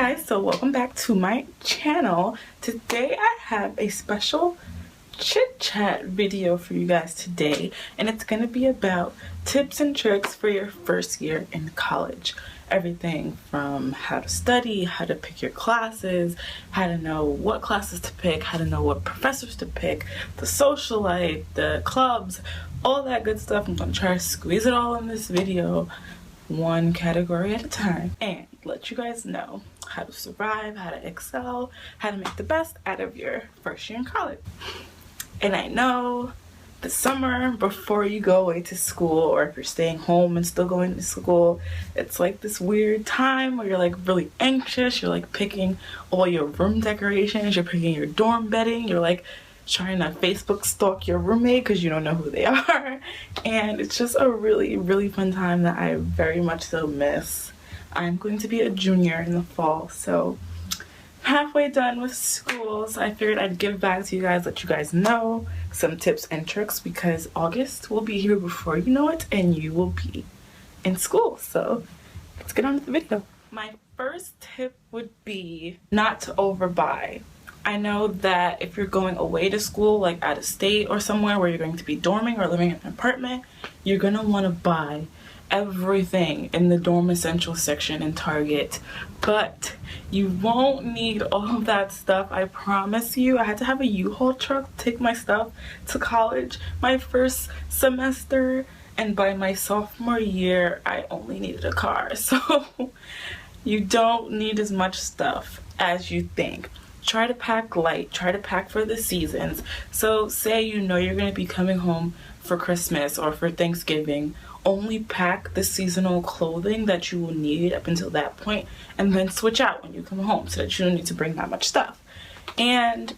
guys, so welcome back to my channel. Today I have a special chit chat video for you guys today, and it's going to be about tips and tricks for your first year in college. Everything from how to study, how to pick your classes, how to know what classes to pick, how to know what professors to pick, the social life, the clubs, all that good stuff. I'm going to try to squeeze it all in this video, one category at a time, and let you guys know how to survive, how to excel, how to make the best out of your first year in college. And I know the summer before you go away to school, or if you're staying home and still going to school, it's like this weird time where you're like really anxious. You're like picking all your room decorations, you're picking your dorm bedding, you're like trying to Facebook stalk your roommate because you don't know who they are. And it's just a really fun time that I very much so miss. I'm going to be a junior in the fall, so halfway done with school, so I figured I'd give back to you guys, let you guys know some tips and tricks, because August will be here before you know it and you will be in school. So let's get on with the video. My first tip would be not to overbuy. I know that if you're going away to school, like out of state or somewhere where you're going to be dorming or living in an apartment, you're gonna want to buy everything in the dorm essentials section in Target, but you won't need all of that stuff. I promise you. I had to have a U-Haul truck take my stuff to college my first semester, and by my sophomore year I only needed a car. So you don't need as much stuff as you think. Try to pack light, try to pack for the seasons. So say you know you're going to be coming home for Christmas or for Thanksgiving, only pack the seasonal clothing that you will need up until that point, and then switch out when you come home so that you don't need to bring that much stuff. And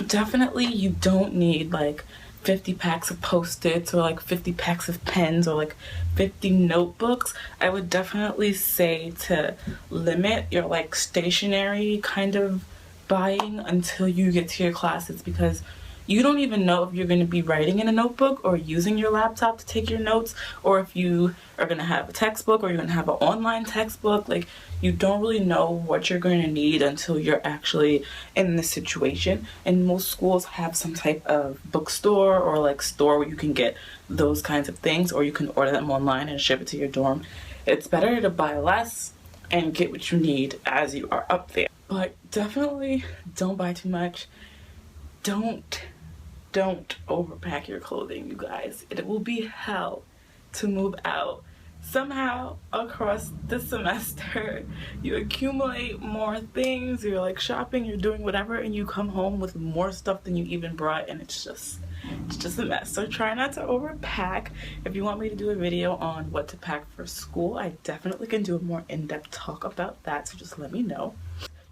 definitely you don't need like 50 packs of Post-its or like 50 packs of pens or like 50 notebooks. I would definitely say to limit your like stationery kind of buying until you get to your classes, because you don't even know if you're going to be writing in a notebook or using your laptop to take your notes, or if you are going to have a textbook or you're going to have an online textbook. Like, you don't really know what you're going to need until you're actually in the situation. And most schools have some type of bookstore or like store where you can get those kinds of things, or you can order them online and ship it to your dorm. It's better to buy less and get what you need as you are up there. But definitely don't buy too much. Don't overpack your clothing, you guys. It will be hell to move out. Somehow across the semester you accumulate more things, you're like shopping, you're doing whatever, and you come home with more stuff than you even brought, and it's just a mess. So try not to overpack. If you want me to do a video on what to pack for school, I definitely can do a more in-depth talk about that, so just let me know.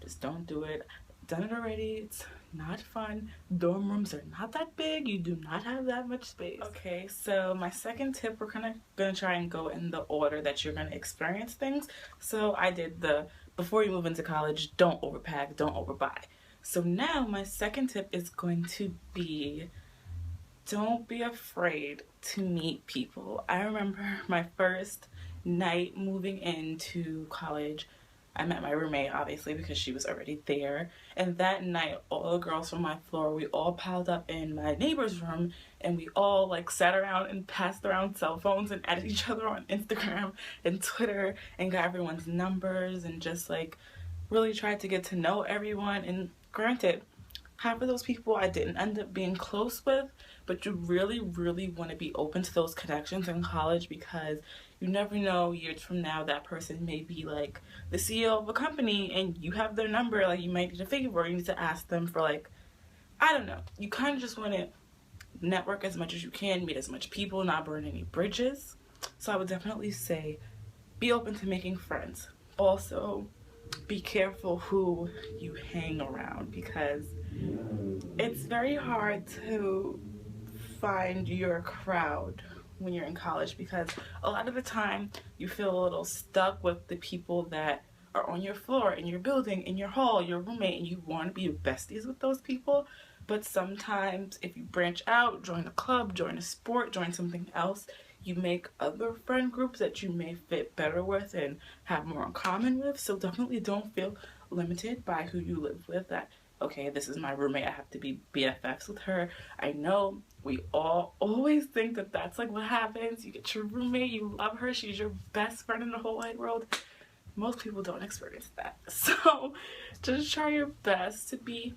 Just don't do it. I've done it already. It's not fun. Dorm rooms are not that big. You do not have that much space. Okay, so my second tip, we're gonna try and go in the order that you're gonna experience things. So I did the before you move into college, don't overpack, don't overbuy. So now my second tip is going to be, don't be afraid to meet people. I remember my first night moving into college. I met my roommate, obviously, because she was already there. And that night, all the girls from my floor, we all piled up in my neighbor's room, and we all like sat around and passed around cell phones and added each other on Instagram and Twitter and got everyone's numbers and just like really tried to get to know everyone. And granted, half of those people I didn't end up being close with, but you really want to be open to those connections in college, because you never know, years from now that person may be like the CEO of a company and you have their number. Like, you might need a favor, or you need to ask them for, like, I don't know. You kind of just want to network as much as you can, meet as much people, not burn any bridges. So I would definitely say be open to making friends. Also, be careful who you hang around, because it's very hard to find your crowd when you're in college, because a lot of the time you feel a little stuck with the people that are on your floor, in your building, in your hall, your roommate, and you want to be besties with those people. But sometimes if you branch out, join a club, join a sport, join something else, you make other friend groups that you may fit better with and have more in common with. So definitely don't feel limited by who you live with, that okay, this is my roommate, I have to be BFFs with her. I know we all always think that that's like what happens. You get your roommate, you love her, she's your best friend in the whole wide world. Most people don't experience that. So just try your best to be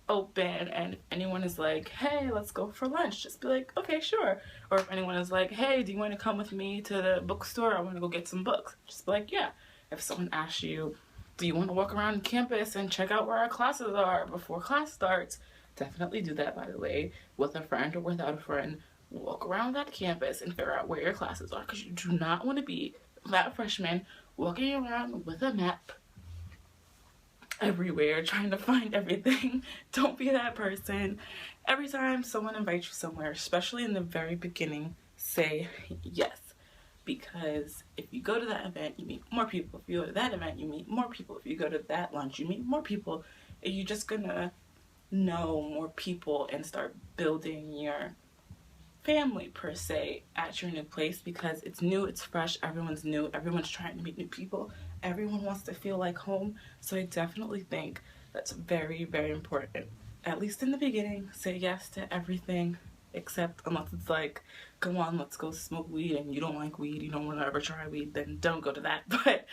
open, and if anyone is like, hey, let's go for lunch, just be like, okay, sure. Or if anyone is like, hey, do you want to come with me to the bookstore, I want to go get some books, just be like, yeah. If someone asks you, do you want to walk around campus and check out where our classes are before class starts, definitely do that, by the way, with a friend or without a friend. Walk around that campus and figure out where your classes are, because you do not want to be that freshman walking around with a map everywhere trying to find everything. Don't be that person. Every time someone invites you somewhere, especially in the very beginning, say yes. Because if you go to that event, you meet more people. If you go to that event, you meet more people. If you go to that lunch, you meet more people. And you're just gonna know more people and start building your family, per se, at your new place, because it's new, it's fresh, everyone's new, everyone's trying to meet new people, everyone wants to feel like home. So I definitely think that's very, very important. At least in the beginning, say yes to everything, except unless it's like, come on, let's go smoke weed, and you don't like weed, you don't want to ever try weed, then don't go to that. But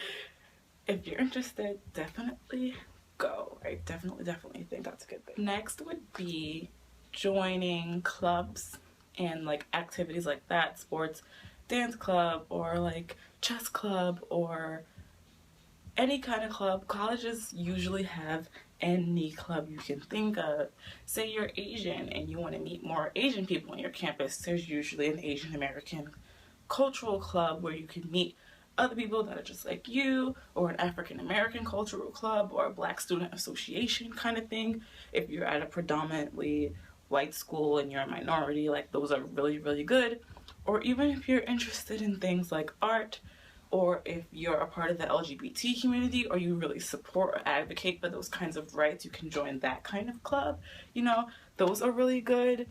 if you're interested, definitely go. I definitely think that's a good thing. Next would be joining clubs and like activities like that, sports, dance club, or like chess club, or any kind of club. Colleges usually have any club you can think of. Say you're Asian and you want to meet more Asian people on your campus, there's usually an Asian American cultural club where you can meet other people that are just like you, or an African American cultural club, or a Black student association kind of thing. If you're at a predominantly white school and you're a minority, like those are really, really good. Or even if you're interested in things like art, or if you're a part of the LGBT community, or you really support or advocate for those kinds of rights, you can join that kind of club. You know, those are really good.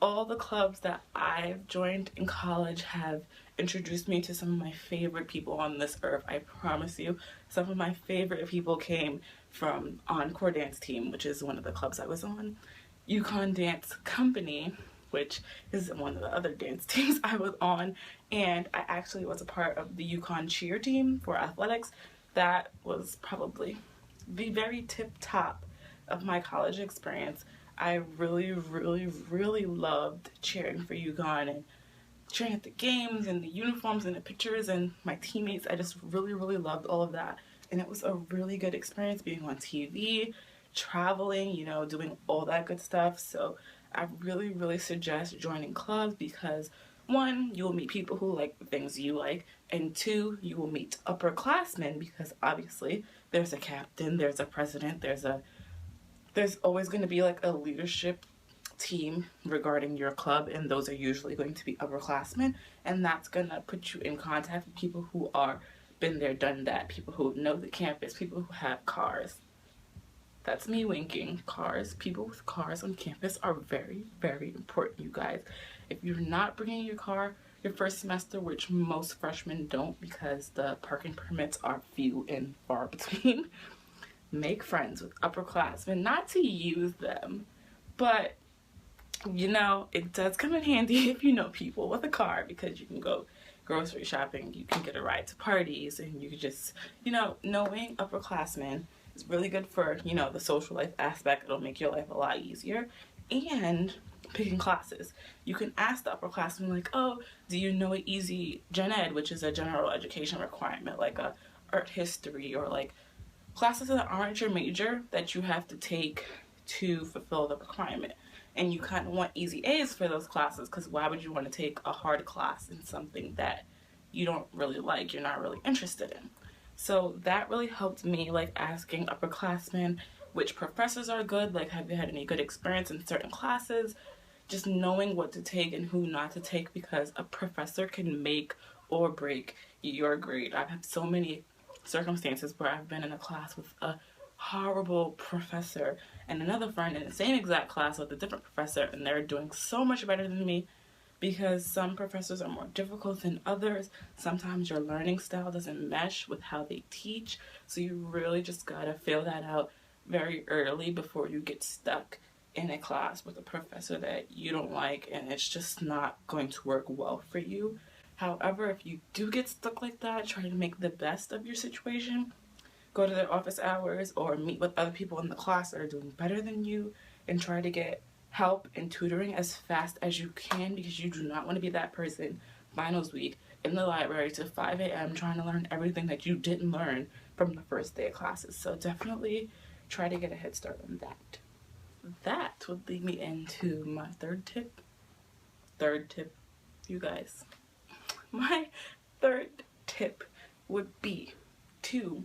All the clubs that I've joined in college have introduced me to some of my favorite people on this earth. I promise you, some of my favorite people came from Encore Dance Team, which is one of the clubs I was on, UConn Dance Company, which is one of the other dance teams I was on, and I actually was a part of the UConn cheer team for athletics. That was probably the very tip top of my college experience. I really, really, really loved cheering for UConn and cheering at the games and the uniforms and the pictures and my teammates. I just really, really loved all of that, and it was a really good experience being on TV, traveling, you know, doing all that good stuff. So I really, really suggest joining clubs, because one, you will meet people who like the things you like, and two, you will meet upperclassmen, because obviously there's a captain, there's a president, there's always going to be like a leadership team regarding your club, and those are usually going to be upperclassmen, and that's going to put you in contact with people who are been there, done that, people who know the campus, people who have cars. That's me winking. Cars. People with cars on campus are very, very important, you guys. If you're not bringing your car your first semester, which most freshmen don't because the parking permits are few and far between, make friends with upperclassmen. Not to use them, but you know, it does come in handy if you know people with a car, because you can go grocery shopping, you can get a ride to parties, and you can just, you know, knowing upperclassmen is really good for, you know, the social life aspect. It'll make your life a lot easier. And picking classes, you can ask the upperclassmen, like, oh, do you know an easy gen ed, which is a general education requirement, like a art history, or like classes that aren't your major that you have to take to fulfill the requirement. And you kind of want easy A's for those classes, because why would you want to take a hard class in something that you don't really like, you're not really interested in? So that really helped me, like asking upperclassmen which professors are good, like have you had any good experience in certain classes, just knowing what to take and who not to take, because a professor can make or break your grade. I've had so many circumstances where I've been in a class with a horrible professor and another friend in the same exact class with a different professor, and they're doing so much better than me, because some professors are more difficult than others. Sometimes your learning style doesn't mesh with how they teach, so you really just gotta feel that out very early before you get stuck in a class with a professor that you don't like and it's just not going to work well for you. However, if you do get stuck like that, try to make the best of your situation. Go to their office hours or meet with other people in the class that are doing better than you and try to get help and tutoring as fast as you can, because you do not want to be that person finals week in the library to 5 a.m. trying to learn everything that you didn't learn from the first day of classes. So definitely try to get a head start on that. That would lead me into my third tip, you guys. My third tip would be to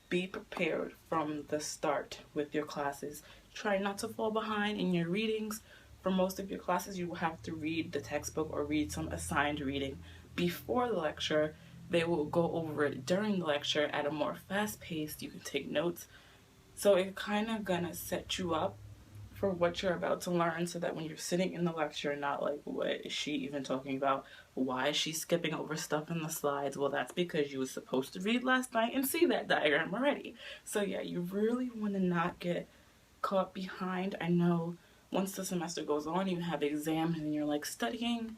be prepared from the start with your classes. Try not to fall behind in your readings. For most of your classes, you will have to read the textbook or read some assigned reading before the lecture. They will go over it during the lecture at a more fast pace. You can take notes. So it's kind of gonna set you up for what you're about to learn, so that when you're sitting in the lecture, you're not like, what is she even talking about? Why is she skipping over stuff in the slides? Well, that's because you were supposed to read last night and see that diagram already. So yeah, you really want to not get caught behind. I know once the semester goes on, you have exams and you're like studying.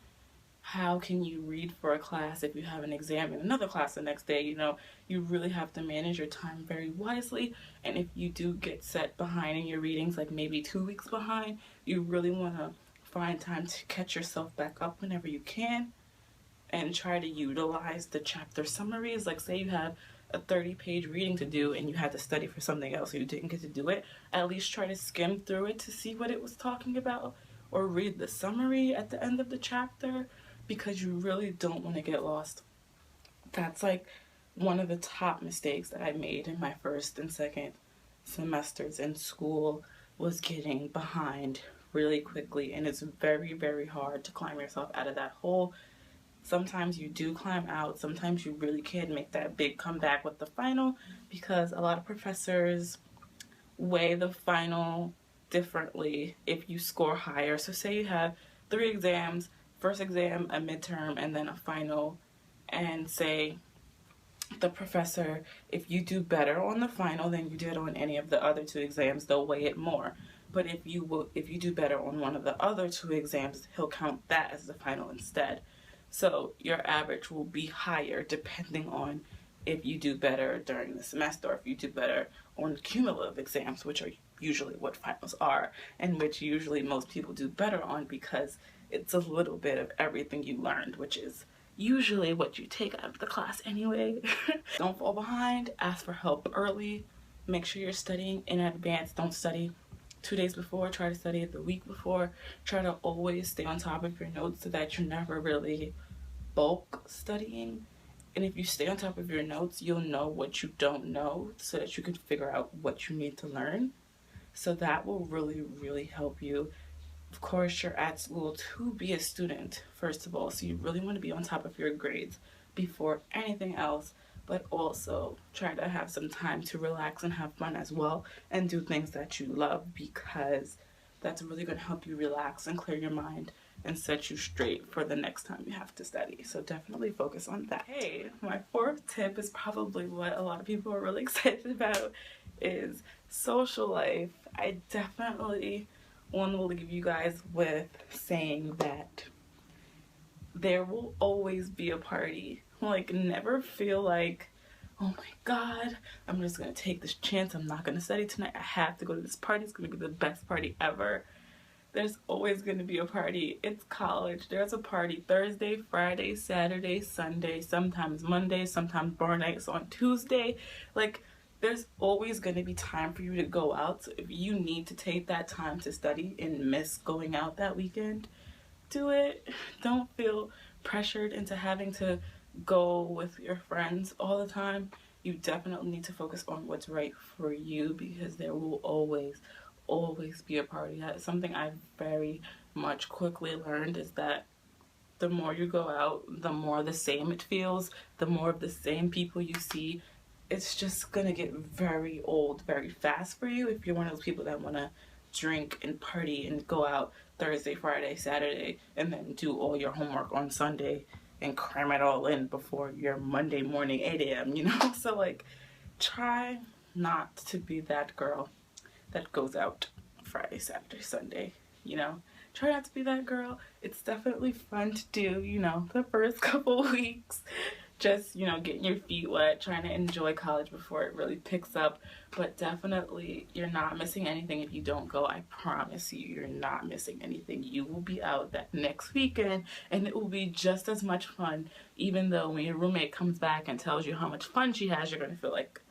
How can you read for a class if you have an exam in another class the next day? You know, you really have to manage your time very wisely. And if you do get set behind in your readings, like maybe 2 weeks behind, you really want to find time to catch yourself back up whenever you can and try to utilize the chapter summaries. Like say you have a 30-page reading to do and you had to study for something else, so you didn't get to do it, at least try to skim through it to see what it was talking about, or read the summary at the end of the chapter, because you really don't want to get lost. That's like one of the top mistakes that I made in my first and second semesters in school, was getting behind really quickly, and it's very, very hard to climb yourself out of that hole. Sometimes you do climb out, sometimes you really can make that big comeback with the final, because a lot of professors weigh the final differently if you score higher. So say you have 3 exams, first exam, a midterm, and then a final, and say the professor, if you do better on the final than you did on any of the other 2 exams, they'll weigh it more. But if you do better on one of the other 2 exams, he'll count that as the final instead. So your average will be higher depending on if you do better during the semester, or if you do better on cumulative exams, which are usually what finals are, and which usually most people do better on, because it's a little bit of everything you learned, which is usually what you take out of the class anyway. Don't fall behind, ask for help early, make sure you're studying in advance. Don't study 2 days before, try to study it the week before. Try to always stay on top of your notes so that you're never really bulk studying. And if you stay on top of your notes, you'll know what you don't know, so that you can figure out what you need to learn. So that will really, really help you. Of course, you're at school to be a student, first of all, so you really want to be on top of your grades before anything else, but also try to have some time to relax and have fun as well, and do things that you love, because that's really going to help you relax and clear your mind and set you straight for the next time you have to study. So definitely focus on that. Hey, my 4th tip is probably what a lot of people are really excited about, is social life. I definitely want to leave you guys with saying that there will always be a party. Like, never feel like, oh my god, I'm just gonna take this chance, I'm not gonna study tonight, I have to go to this party, it's gonna be the best party ever. There's always gonna be a party. It's college. There's a party Thursday, Friday, Saturday, Sunday, sometimes Monday, sometimes bar nights on Tuesday. Like, there's always going to be time for you to go out. So if you need to take that time to study and miss going out that weekend, do it. Don't feel pressured into having to go with your friends all the time. You definitely need to focus on what's right for you, because there will always be a party. That's something I very much quickly learned, is that the more you go out, the more the same it feels, the more of the same people you see. It's just gonna get very old very fast for you if you're one of those people that want to drink and party and go out Thursday, Friday, Saturday, and then do all your homework on Sunday and cram it all in before your Monday morning 8 a.m., you know? So like, try not to be that girl that goes out Friday, Saturday, Sunday, you know? Try not to be that girl. It's definitely fun to do, you know, the first couple weeks. Just, you know, getting your feet wet, trying to enjoy college before it really picks up. But definitely, you're not missing anything if you don't go. I promise you, you're not missing anything. You will be out that next weekend, and it will be just as much fun, even though when your roommate comes back and tells you how much fun she has, you're going to feel like,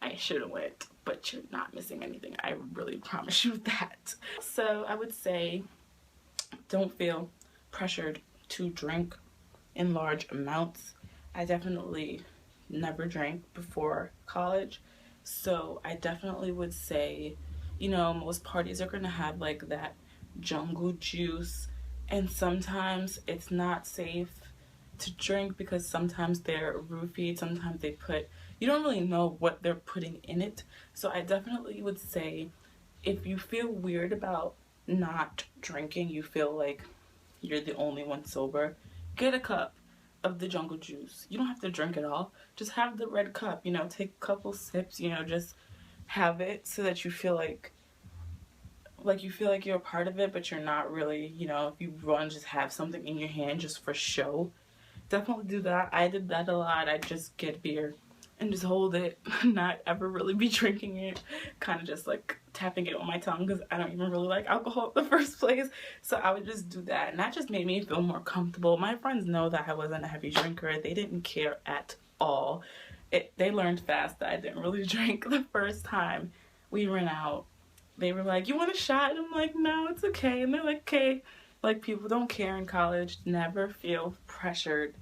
I should have went. But you're not missing anything. I really promise you that. So I would say, don't feel pressured to drink in large amounts. I definitely never drank before college, so I definitely would say, you know, most parties are gonna have like that jungle juice, and sometimes it's not safe to drink because sometimes they're roofied, sometimes they put, you don't really know what they're putting in it. So I definitely would say, if you feel weird about not drinking, you feel like you're the only one sober, get a cup of the jungle juice. You don't have to drink it all. Just have the red cup, you know, take a couple sips, you know, just have it so that you feel like you feel like you're a part of it, but you're not really, you know, if you run, just have something in your hand just for show. Definitely do that. I did that a lot. I just get beer and just hold it, not ever really be drinking it, kind of just like tapping it on my tongue because I don't even really like alcohol in the first place. So I would just do that, and that just made me feel more comfortable. My friends know that I wasn't a heavy drinker. They didn't care at all. They learned fast that I didn't really drink the first time we went out. They were like, you want a shot? And I'm like, no, it's okay. And they're like, okay. Like, people don't care in college. Never feel pressured.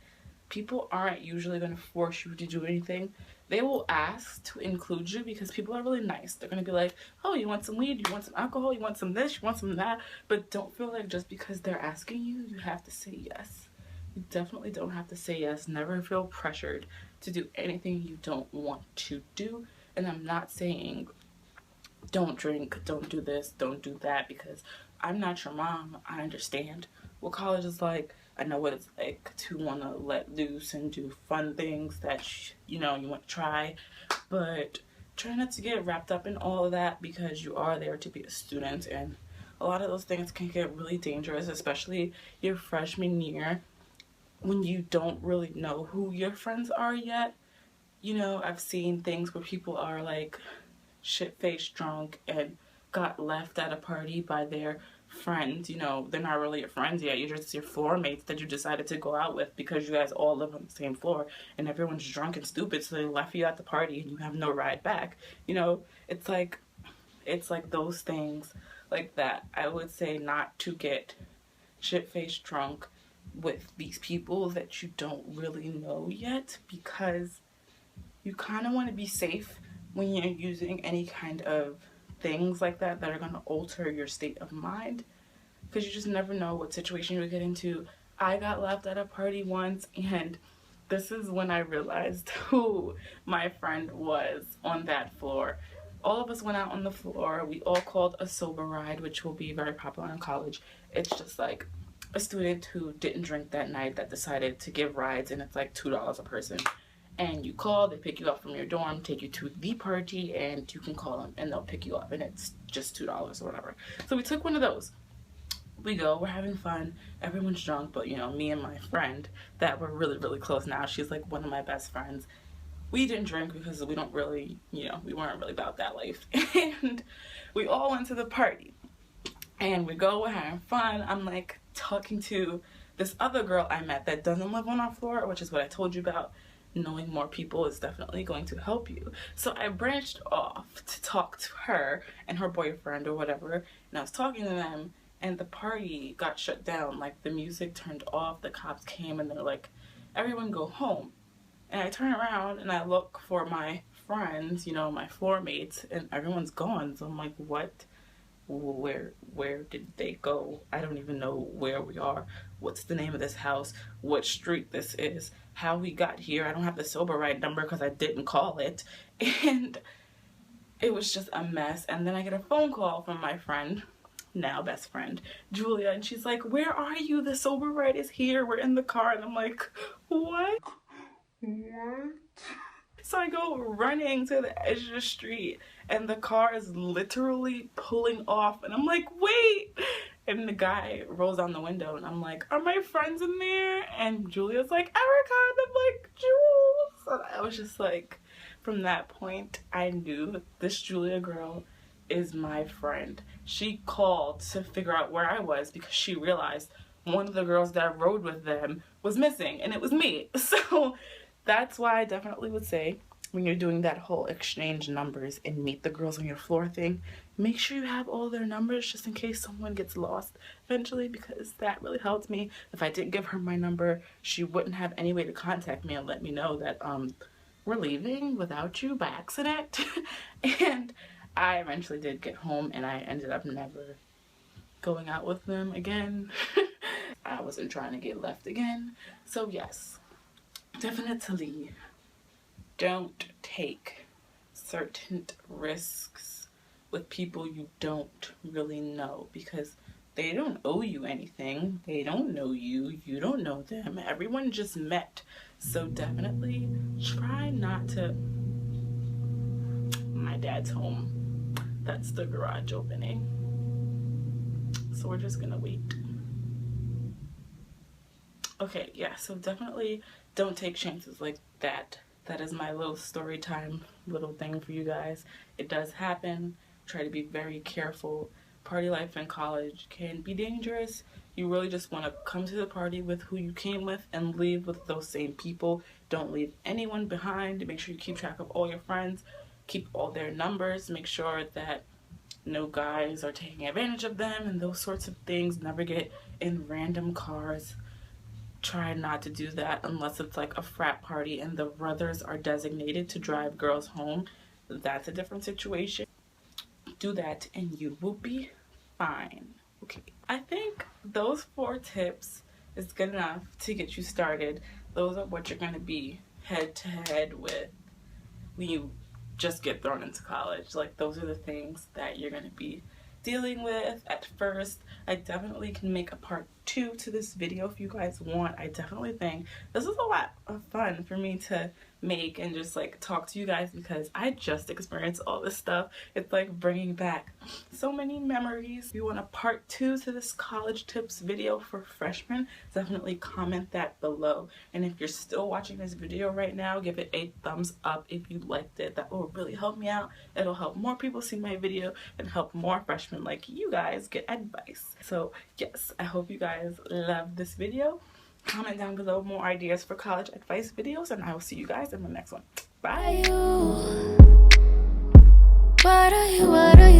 People aren't usually going to force you to do anything. They will ask to include you because people are really nice. They're going to be like, oh, you want some weed? You want some alcohol? You want some this? You want some that? But don't feel like just because they're asking you, you have to say yes. You definitely don't have to say yes. Never feel pressured to do anything you don't want to do. And I'm not saying don't drink, don't do this, don't do that, because I'm not your mom. I understand what college is like. I know what it's like to want to let loose and do fun things that, you know, you want to try. But try not to get wrapped up in all of that because you are there to be a student. And a lot of those things can get really dangerous, especially your freshman year when you don't really know who your friends are yet. You know, I've seen things where people are like shit-faced drunk and got left at a party by their friends. You know, they're not really your friends yet. You're just your floor mates that you decided to go out with because you guys all live on the same floor and everyone's drunk and stupid, so they left you at the party and you have no ride back. You know, it's like those things like that. I would say not to get shit-faced drunk with these people that you don't really know yet, because you kind of want to be safe when you're using any kind of things like that are going to alter your state of mind, because you just never know what situation you'll get into. I got left at a party once, and this is when I realized who my friend was on that floor. All of us went out on the floor. We all called a sober ride, which will be very popular in college. It's just like a student who didn't drink that night that decided to give rides, and it's like $2 a person. And you call, they pick you up from your dorm, take you to the party, and you can call them and they'll pick you up, and it's just $2 or whatever. So we took one of those. We go, we're having fun, everyone's drunk, but you know, me and my friend that we're really, really close now, she's like one of my best friends. We didn't drink because we don't really, you know, we weren't really about that life. And we all went to the party. And we go, we're having fun. I'm like talking to this other girl I met that doesn't live on our floor, which is what I told you about. Knowing more people is definitely going to help you. So I branched off to talk to her and her boyfriend or whatever, and I was talking to them, and the party got shut down. Like, the music turned off, the cops came, and they're like, everyone go home. And I turn around and I look for my friends, you know, my floor mates, and everyone's gone. So I'm like, what? Where did they go? I don't even know where we are. What's the name of this house? What street this is? How we got here? I don't have the sober ride number because I didn't call it. And it was just a mess. And then I get a phone call from my friend now best friend, Julia, and she's like, "Where are you? The sober ride is here. We're in the car." And I'm like, "What? What?" So I go running to the edge of the street, and the car is literally pulling off, and I'm like, "Wait!" And the guy rolls down the window, and I'm like, "Are my friends in there?" And Julia's like, "Erica," and I'm like, "Jules." And I was just like, from that point, I knew that this Julia girl is my friend. She called to figure out where I was because she realized one of the girls that rode with them was missing, and it was me. So that's why I definitely would say, when you're doing that whole exchange numbers and meet the girls on your floor thing, make sure you have all their numbers just in case someone gets lost eventually, because that really helped me. If I didn't give her my number, she wouldn't have any way to contact me and let me know that we're leaving without you by accident. And I eventually did get home, and I ended up never going out with them again. I wasn't trying to get left again. So yes, definitely don't take certain risks with people you don't really know, because they don't owe you anything. They don't know you. You don't know them. Everyone just met. So definitely try not to... My dad's home. That's the garage opening. So we're just gonna wait. Okay, yeah, so definitely don't take chances like that. That is my little story time, little thing for you guys. It does happen. Try to be very careful. Party life in college can be dangerous. You really just want to come to the party with who you came with and leave with those same people. Don't leave anyone behind. Make sure you keep track of all your friends. Keep all their numbers. Make sure that no guys are taking advantage of them and those sorts of things. Never get in random cars. Try not to do that unless it's like a frat party and the brothers are designated to drive girls home. That's a different situation. Do that and you will be fine. Okay, I think those 4 tips is good enough to get you started. Those are what you're going to be head to head with when you just get thrown into college. Like, those are the things that you're going to be dealing with at first. I definitely can make a part 2 to this video if you guys want. I definitely think this is a lot of fun for me to make and just like talk to you guys, because I just experienced all this stuff. It's like bringing back so many memories. If you want a part 2 to this college tips video for freshmen, definitely comment that below. And if you're still watching this video right now, give it a thumbs up if you liked it. That will really help me out. It'll help more people see my video and help more freshmen like you guys get advice. So yes, I hope you guys love this video. Comment down below more ideas for college advice videos, and I will see you guys in the next one. Bye. What are you?